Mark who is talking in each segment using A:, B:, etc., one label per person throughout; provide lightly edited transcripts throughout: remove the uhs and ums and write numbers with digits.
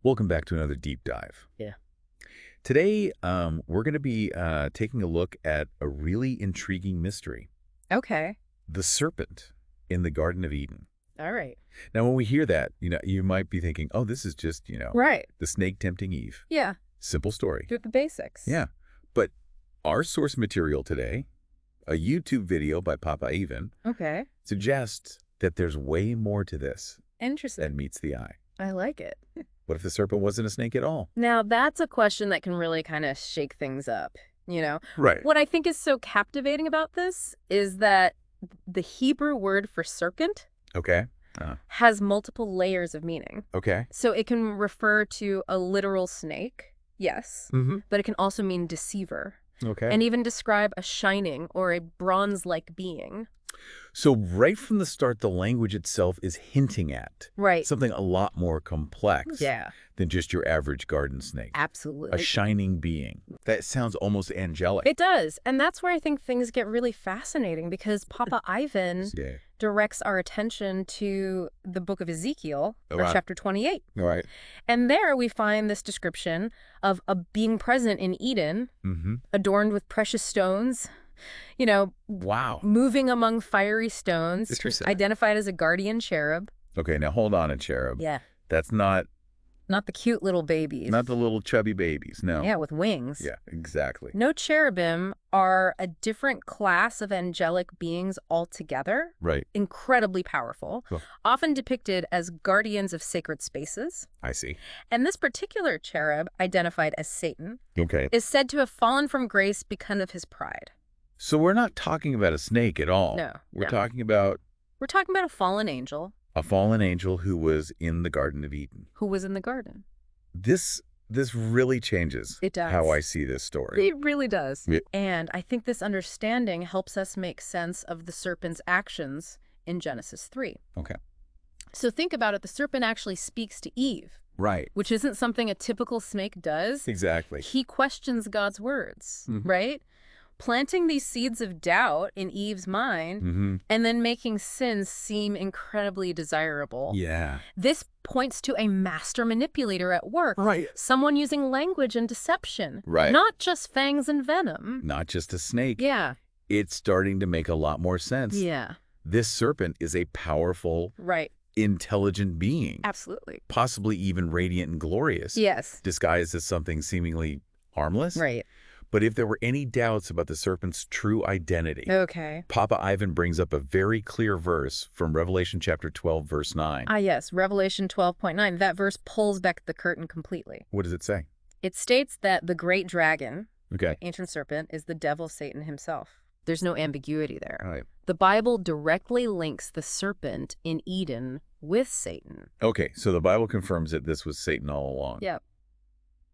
A: Welcome back to another deep dive.
B: Yeah.
A: Today, we're going to be taking a look at a really intriguing mystery,
B: Okay.
A: the serpent in the Garden of Eden.
B: All right.
A: Now, when we hear that, you might be thinking, oh, this is just,
B: Right.
A: the snake tempting Eve.
B: Yeah.
A: Simple story.
B: Do the basics.
A: Yeah. But our source material today, a YouTube video by Papa Ivan,
B: Okay.
A: suggests that there's way more to this
B: Interesting.
A: than meets the eye.
B: I like it.
A: What if the serpent wasn't a snake at all?
B: Now, that's a question that can really kind of shake things up, you know?
A: Right.
B: What I think is so captivating about this is that the Hebrew word for serpent
A: Okay.
B: has multiple layers of meaning.
A: Okay.
B: So it can refer to a literal snake, yes,
A: Mm-hmm.
B: but it can also mean deceiver,
A: Okay.
B: and even describe a shining or a bronze-like being.
A: So right from the start, the language itself is hinting at
B: Right.
A: something a lot more complex
B: Yeah,
A: than just your average garden snake.
B: absolutely.
A: A shining being. That sounds almost angelic.
B: It does. And that's where I think things get really fascinating, because Papa Ivan
A: Yeah.
B: directs our attention to the book of Ezekiel,
A: Oh,
B: or
A: wow.
B: chapter 28.
A: All right.
B: And there we find this description of a being present in Eden,
A: Mm-hmm.
B: adorned with precious stones,
A: Wow.
B: moving among fiery stones,
A: Interesting.
B: identified as a guardian cherub.
A: Okay, now hold on a cherub.
B: Yeah.
A: That's not
B: Not the cute little babies.
A: the little chubby babies. No.
B: Yeah, with wings.
A: Yeah, exactly.
B: No, cherubim are a different class of angelic beings altogether.
A: Right.
B: Incredibly powerful,
A: Cool.
B: often depicted as guardians of sacred spaces.
A: I see.
B: And this particular cherub, identified as Satan,
A: Okay.
B: is said to have fallen from grace because of his pride.
A: So we're not talking about a snake at all.
B: No,
A: We're
B: no.
A: talking about
B: We're talking about a fallen angel
A: a fallen angel who was in the Garden of Eden.
B: who was in the garden.
A: This really changes
B: It does.
A: how I see this story.
B: It really does.
A: Yeah.
B: And I think this understanding helps us make sense of the serpent's actions in Genesis 3.
A: Okay.
B: So think about it. The serpent actually speaks to Eve,
A: Right.
B: which isn't something a typical snake does.
A: Exactly.
B: He questions God's words,
A: Mhm.
B: right? Planting these seeds of doubt in Eve's mind,
A: Mm-hmm.
B: and then making sin seem incredibly desirable.
A: Yeah.
B: This points to a master manipulator at work.
A: Right.
B: Someone using language and deception.
A: Right.
B: Not just fangs and venom.
A: Not just a snake.
B: Yeah.
A: It's starting to make a lot more sense.
B: Yeah.
A: This serpent is a powerful,
B: Right.
A: intelligent being,
B: Absolutely.
A: possibly even radiant and glorious,
B: Yes.
A: disguised as something seemingly harmless.
B: Right.
A: But if there were any doubts about the serpent's true identity,
B: Okay.
A: Papa Ivan brings up a very clear verse from Revelation chapter 12, verse 9.
B: Ah, yes. Revelation 12.9. That verse pulls back the curtain completely.
A: What does it say?
B: It states that the great dragon,
A: Okay.
B: ancient serpent, is the devil Satan himself. There's no ambiguity there.
A: All right.
B: The Bible directly links the serpent in Eden with Satan.
A: Okay, so the Bible confirms that this was Satan all along.
B: Yep.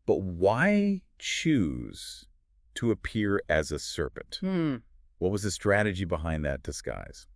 A: But why choose to appear as a serpent? What was the strategy behind that disguise?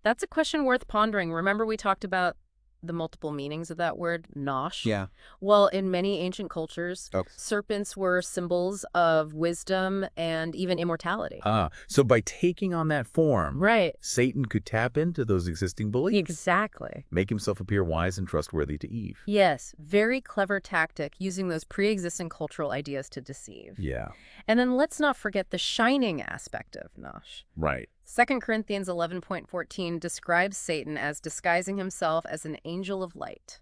B: That's a question worth pondering. Remember we talked about the multiple meanings of that word, nosh?
A: Yeah.
B: Well, in many ancient cultures,
A: Oh.
B: serpents were symbols of wisdom and even immortality.
A: So by taking on that form,
B: Right.
A: Satan could tap into those existing beliefs,
B: Exactly.
A: make himself appear wise and trustworthy to Eve.
B: Yes, very clever tactic, using those pre-existing cultural ideas to deceive.
A: Yeah.
B: And then let's not forget the shining aspect of nosh.
A: Right.
B: 2 Corinthians 11.14 describes Satan as disguising himself as an angel of light.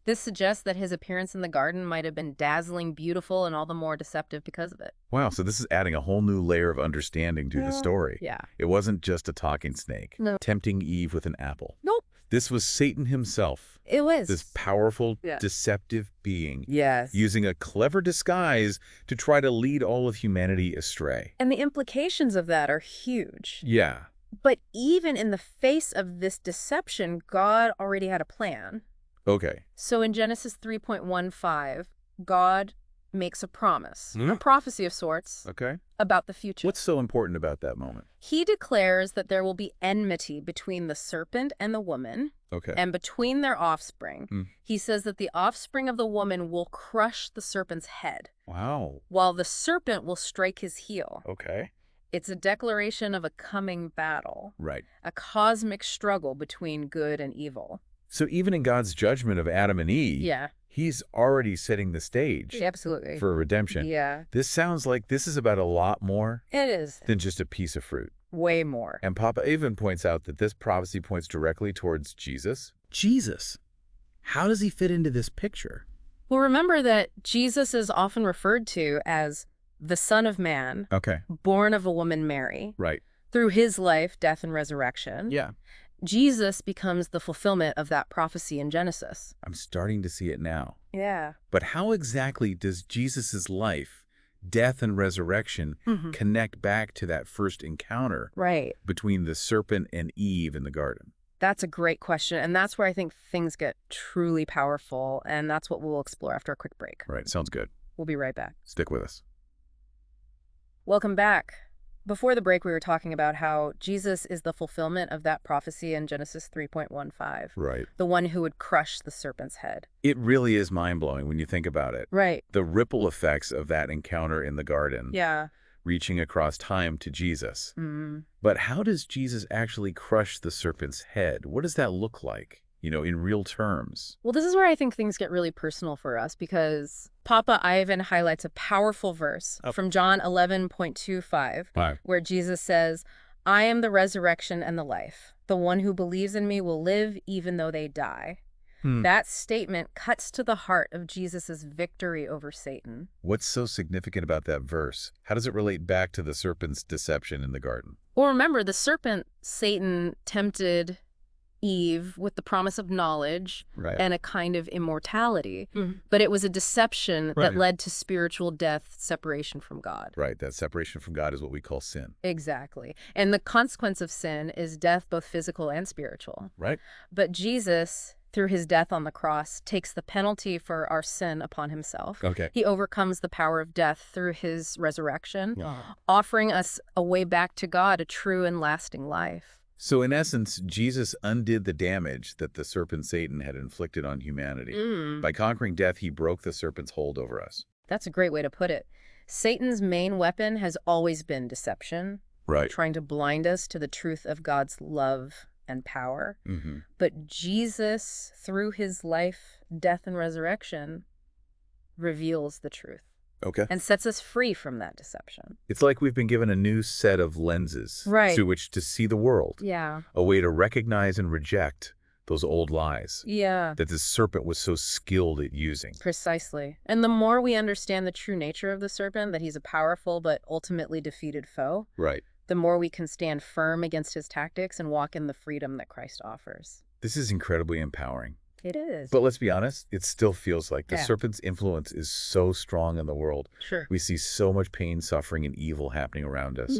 B: This suggests that his appearance in the garden might have been dazzling, beautiful, and all the more deceptive because of it.
A: Wow, so this is adding a whole new layer of understanding to the story.
B: Yeah.
A: It wasn't just a talking snake,
B: No.
A: tempting Eve with an apple.
B: Nope.
A: This was Satan himself,
B: It was.
A: this powerful,
B: Yeah.
A: deceptive being,
B: Yes.
A: using a clever disguise to try to lead all of humanity astray.
B: And the implications of that are huge.
A: Yeah.
B: But even in the face of this deception, God already had a plan.
A: Okay.
B: So in Genesis 3.15, God makes a promise, a prophecy of sorts,
A: Okay.
B: about the future.
A: What's so important about that moment?
B: He declares that there will be enmity between the serpent and the woman,
A: Okay.
B: and between their offspring. He says that the offspring of the woman will crush the serpent's head,
A: Wow.
B: while the serpent will strike his heel.
A: Okay.
B: It's a declaration of a coming battle,
A: Right.
B: a cosmic struggle between good and evil.
A: So even in God's judgment of Adam and Eve,
B: Yeah.
A: he's already setting the stage
B: Absolutely.
A: for redemption.
B: Yeah.
A: This sounds like this is about a lot more
B: It is.
A: than just a piece of fruit.
B: Way more.
A: And Papa even points out that this prophecy points directly towards Jesus.
C: Jesus. How does he fit into this picture?
B: Well, remember that Jesus is often referred to as the Son of Man,
A: Okay.
B: born of a woman Mary.
A: Right.
B: Through his life, death, and resurrection,
C: Yeah.
B: Jesus becomes the fulfillment of that prophecy in Genesis.
A: I'm starting to see it now.
B: Yeah.
A: But how exactly does Jesus' life, death, and resurrection connect back to that first encounter
B: Right.
A: between the serpent and Eve in the garden?
B: That's a great question, and that's where I think things get truly powerful, and that's what we'll explore after a quick break.
A: Right. Sounds good.
B: We'll be right back.
A: Stick with us.
B: Welcome back. Before the break, we were talking about how Jesus is the fulfillment of that prophecy in Genesis 3.15,
A: Right.
B: the one who would crush the serpent's head.
A: It really is mind-blowing when you think about it.
B: Right.
A: The ripple effects of that encounter in the garden,
B: Yeah.
A: reaching across time to Jesus.
B: Mm.
A: But how does Jesus actually crush the serpent's head? What does that look like, in real terms?
B: Well, this is where I think things get really personal for us, because Papa Ivan highlights a powerful verse from John 11.25, where Jesus says, "I am the resurrection and the life. The one who believes in me will live even though they die." That statement cuts to the heart of Jesus' victory over Satan.
A: What's so significant about that verse? How does it relate back to the serpent's deception in the garden?
B: Well, remember, the serpent, Satan, tempted Eve with the promise of knowledge and a kind of immortality. But it was a deception that led to spiritual death, separation from God.
A: Right, that separation from God is what we call sin.
B: Exactly. And the consequence of sin is death, both physical and spiritual.
A: Right.
B: But Jesus, through his death on the cross, takes the penalty for our sin upon himself.
A: Okay.
B: He overcomes the power of death through his resurrection, offering us a way back to God, a true and lasting life.
A: So in essence, Jesus undid the damage that the serpent Satan had inflicted on humanity. By conquering death, he broke the serpent's hold over us.
B: That's a great way to put it. Satan's main weapon has always been deception, trying to blind us to the truth of God's love and power. But Jesus, through his life, death, and resurrection, reveals the truth.
A: Okay.
B: And sets us free from that deception.
A: It's like we've been given a new set of lenses through which to see the world.
B: Yeah.
A: A way to recognize and reject those old lies
B: Yeah.
A: that the serpent was so skilled at using.
B: Precisely. And the more we understand the true nature of the serpent, that he's a powerful but ultimately defeated foe,
A: Right.
B: the more we can stand firm against his tactics and walk in the freedom that Christ offers.
A: This is incredibly empowering.
B: It is.
A: But let's be honest, it still feels like the serpent's influence is so strong in the world.
B: Sure.
A: We see so much pain, suffering, and evil happening around us.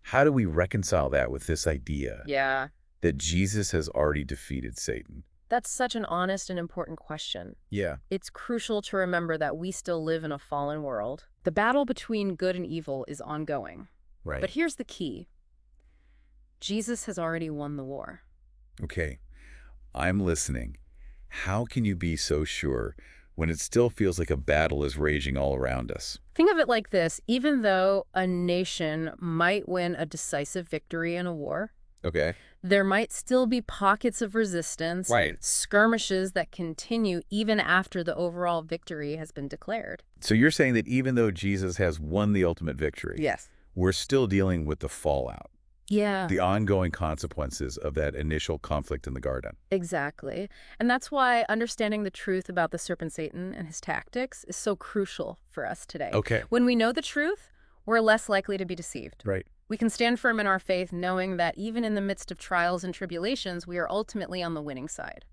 A: How do we reconcile that with this idea that Jesus has already defeated Satan?
B: That's such an honest and important question.
A: Yeah.
B: It's crucial to remember that we still live in a fallen world. The battle between good and evil is ongoing.
A: Right.
B: But here's the key. Jesus has already won the war.
A: Okay. I'm listening. How can you be so sure when it still feels like a battle is raging all around us?
B: Think of it like this. Even though a nation might win a decisive victory in a war, there might still be pockets of resistance, skirmishes that continue even after the overall victory has been declared.
A: So you're saying that even though Jesus has won the ultimate victory, we're still dealing with the fallout.
B: Yeah.
A: The ongoing consequences of that initial conflict in the garden.
B: Exactly. And that's why understanding the truth about the serpent Satan and his tactics is so crucial for us today.
A: Okay.
B: When we know the truth, we're less likely to be deceived.
A: Right.
B: We can stand firm in our faith knowing that even in the midst of trials and tribulations, we are ultimately on the winning side.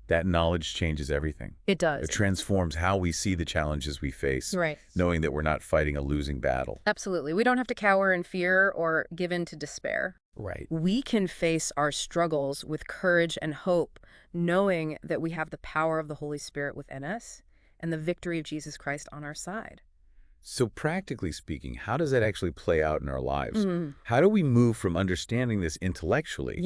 A: That knowledge changes everything.
B: It does.
A: It transforms how we see the challenges we face, knowing that we're not fighting a losing battle.
B: Absolutely. We don't have to cower in fear or give in to despair.
A: Right.
B: We can face our struggles with courage and hope, knowing that we have the power of the Holy Spirit within us and the victory of Jesus Christ on our side.
A: So practically speaking, how does that actually play out in our lives? How do we move from understanding this intellectually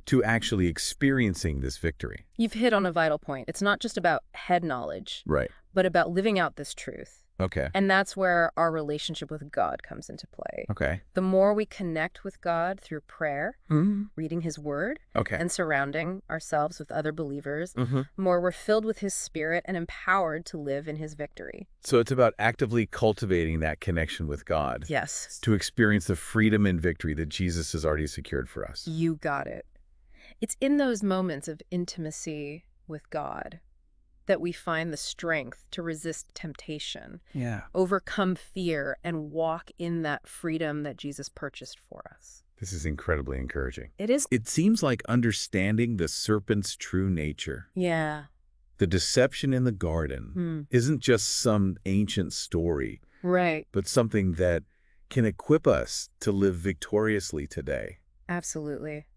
A: to actually experiencing this victory?
B: You've hit on a vital point. It's not just about head knowledge,
A: Right.
B: but about living out this truth.
A: Okay.
B: And that's where our relationship with God comes into play.
A: Okay.
B: The more we connect with God through prayer,
A: Mm-hmm.
B: reading his word,
A: Okay.
B: and surrounding ourselves with other believers,
A: Mm-hmm.
B: the more we're filled with his spirit and empowered to live in his victory.
A: So it's about actively cultivating that connection with God.
B: Yes.
A: To experience the freedom and victory that Jesus has already secured for us.
B: You got it. It's in those moments of intimacy with God that we find the strength to resist temptation,
A: Yeah.
B: overcome fear, and walk in that freedom that Jesus purchased for us.
A: This is incredibly encouraging.
B: It is.
C: It seems like understanding the serpent's true nature,
B: Yeah.
C: the deception in the garden, isn't just some ancient story,
B: Right.
C: but something that can equip us to live victoriously today.
B: Absolutely.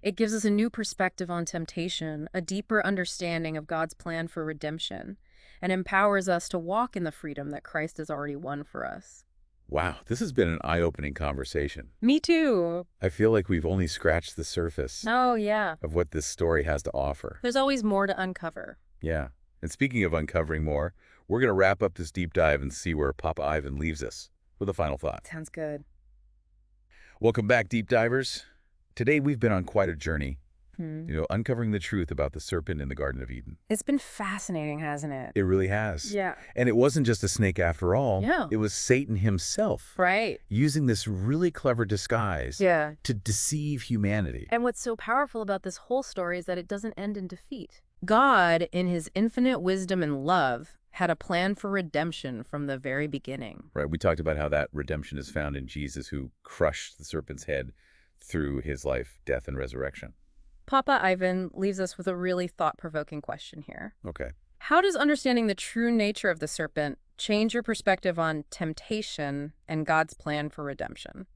B: It gives us a new perspective on temptation, a deeper understanding of God's plan for redemption, and empowers us to walk in the freedom that Christ has already won for us.
A: Wow, this has been an eye-opening conversation.
B: Me too.
A: I feel like we've only scratched the surface
B: Oh, yeah.
A: of what this story has to offer.
B: There's always more to uncover.
A: Yeah. And speaking of uncovering more, we're going to wrap up this deep dive and see where Papa Ivan leaves us with a final thought.
B: Sounds good.
A: Welcome back, deep divers. Today we've been on quite a journey, uncovering the truth about the serpent in the Garden of Eden.
B: It's been fascinating, hasn't it?
A: It really has.
B: Yeah.
A: And it wasn't just a snake after all.
B: Yeah.
A: It was Satan himself.
B: Right.
A: Using this really clever disguise
B: Yeah.
A: to deceive humanity.
B: And what's so powerful about this whole story is that it doesn't end in defeat. God, in his infinite wisdom and love, had a plan for redemption from the very beginning.
A: Right. We talked about how that redemption is found in Jesus, who crushed the serpent's head through his life, death, and resurrection.
B: Papa Ivan leaves us with a really thought-provoking question here.
A: Okay.
B: How does understanding the true nature of the serpent change your perspective on temptation and God's plan for redemption?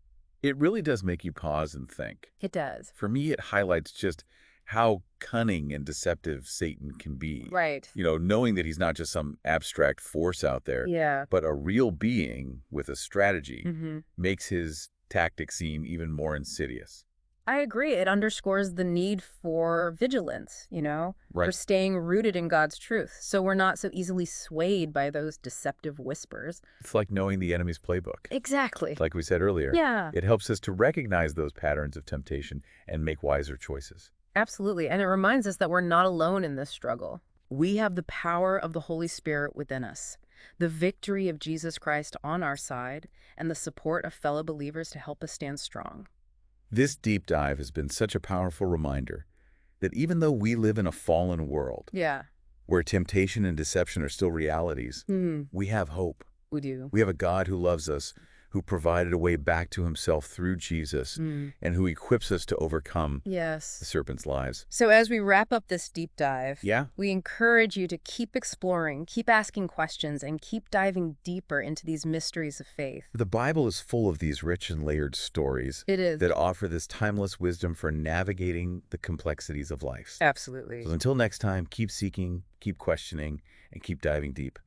A: It really does make you pause and think.
B: It does.
A: For me, it highlights just how cunning and deceptive Satan can be.
B: Right.
A: Knowing that he's not just some abstract force out there,
B: Yeah.
A: but a real being with a strategy,
B: Mm-hmm.
A: makes his tactics seem even more insidious.
B: I agree. It underscores the need for vigilance, for
A: Right.
B: staying rooted in God's truth, so we're not so easily swayed by those deceptive whispers.
A: It's like knowing the enemy's playbook.
B: Exactly.
A: Like we said earlier,
B: Yeah.
A: it helps us to recognize those patterns of temptation and make wiser choices.
B: Absolutely. And it reminds us that we're not alone in this struggle. We have the power of the Holy Spirit within us, the victory of Jesus Christ on our side, and the support of fellow believers to help us stand strong.
A: This deep dive has been such a powerful reminder that even though we live in a fallen world,
B: Yeah.
A: where temptation and deception are still realities, we have hope.
B: We do.
A: We have a God who loves us, who provided a way back to himself through Jesus, and who equips us to overcome the
B: Yes.
A: serpent's lies.
B: So as we wrap up this deep dive,
A: Yeah.
B: we encourage you to keep exploring, keep asking questions, and keep diving deeper into these mysteries of faith.
A: The Bible is full of these rich and layered stories
B: It is.
A: that offer this timeless wisdom for navigating the complexities of life.
B: Absolutely.
A: So until next time, keep seeking, keep questioning, and keep diving deep.